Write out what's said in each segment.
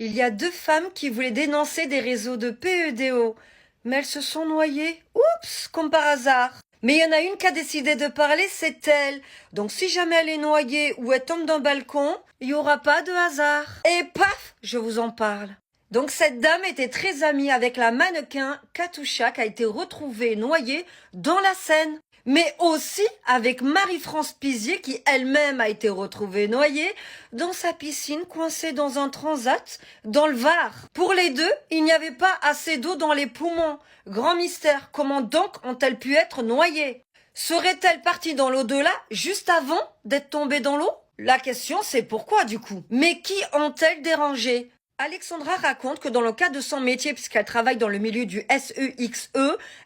Il y a deux femmes qui voulaient dénoncer des réseaux de PEDO, mais elles se sont noyées. Oups, comme par hasard. Mais il y en a une qui a décidé de parler, c'est elle. Donc si jamais elle est noyée ou elle tombe d'un balcon, il n'y aura pas de hasard. Et paf, je vous en parle. Donc cette dame était très amie avec la mannequin Katusha qui a été retrouvée noyée dans la Seine. Mais aussi avec Marie-France Pizier qui elle-même a été retrouvée noyée dans sa piscine coincée dans un transat dans le Var. Pour les deux, il n'y avait pas assez d'eau dans les poumons. Grand mystère, comment donc ont-elles pu être noyées? Seraient-elles parties dans l'au-delà juste avant d'être tombées dans l'eau? La question c'est pourquoi du coup? Mais qui ont-elles dérangé? Alexandra raconte que dans le cas de son métier, puisqu'elle travaille dans le milieu du SEXE,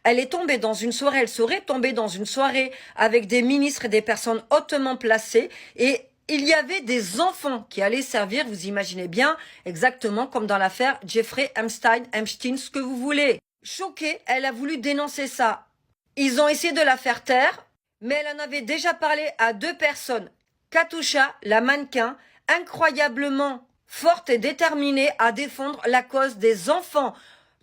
elle est tombée dans une soirée, elle serait tombée dans une soirée avec des ministres et des personnes hautement placées et il y avait des enfants qui allaient servir, vous imaginez bien, exactement comme dans l'affaire Jeffrey Epstein, ce que vous voulez. Choquée, elle a voulu dénoncer ça. Ils ont essayé de la faire taire, mais elle en avait déjà parlé à deux personnes. Katusha, la mannequin, incroyablement forte et déterminée à défendre la cause des enfants.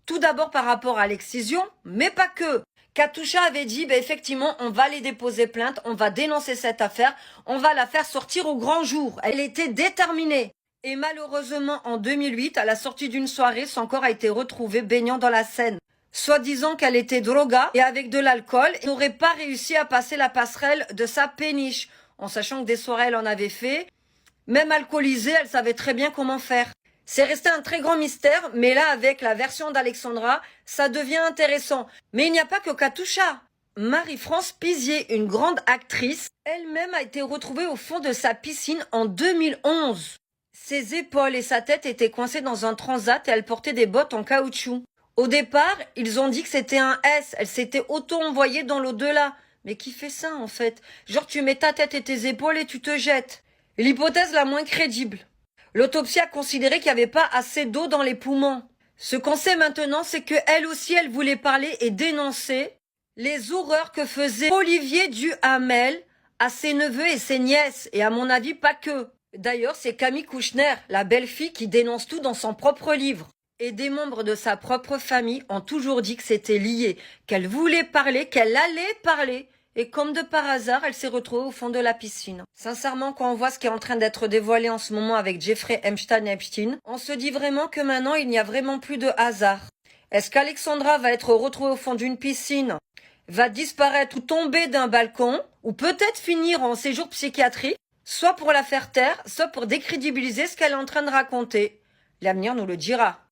Tout d'abord par rapport à l'excision, mais pas que. Katusha avait dit, effectivement, on va les déposer plainte, on va dénoncer cette affaire, on va la faire sortir au grand jour. Elle était déterminée. Et malheureusement, en 2008, à la sortie d'une soirée, son corps a été retrouvé baignant dans la Seine. Soi-disant qu'elle était droga et avec de l'alcool, et n'aurait pas réussi à passer la passerelle de sa péniche, en sachant que des soirées, elle en avait fait. Même alcoolisée, elle savait très bien comment faire. C'est resté un très grand mystère, mais là, avec la version d'Alexandra, ça devient intéressant. Mais il n'y a pas que Katusha. Marie-France Pizier, une grande actrice, elle-même a été retrouvée au fond de sa piscine en 2011. Ses épaules et sa tête étaient coincées dans un transat et elle portait des bottes en caoutchouc. Au départ, ils ont dit que c'était un S, elle s'était auto-envoyée dans l'au-delà. Mais qui fait ça, en fait? Genre, tu mets ta tête et tes épaules et tu te jettes. L'hypothèse la moins crédible. L'autopsie a considéré qu'il n'y avait pas assez d'eau dans les poumons. Ce qu'on sait maintenant, c'est qu'elle aussi, elle voulait parler et dénoncer les horreurs que faisait Olivier Duhamel à ses neveux et ses nièces, et à mon avis, pas que. D'ailleurs, c'est Camille Kouchner, la belle-fille, qui dénonce tout dans son propre livre. Et des membres de sa propre famille ont toujours dit que c'était lié, qu'elle voulait parler, qu'elle allait parler. Et comme de par hasard, elle s'est retrouvée au fond de la piscine. Sincèrement, quand on voit ce qui est en train d'être dévoilé en ce moment avec Jeffrey Epstein, on se dit vraiment que maintenant, il n'y a vraiment plus de hasard. Est-ce qu'Alexandra va être retrouvée au fond d'une piscine, va disparaître ou tomber d'un balcon, ou peut-être finir en séjour psychiatrique, soit pour la faire taire, soit pour décrédibiliser ce qu'elle est en train de raconter? L'avenir nous le dira.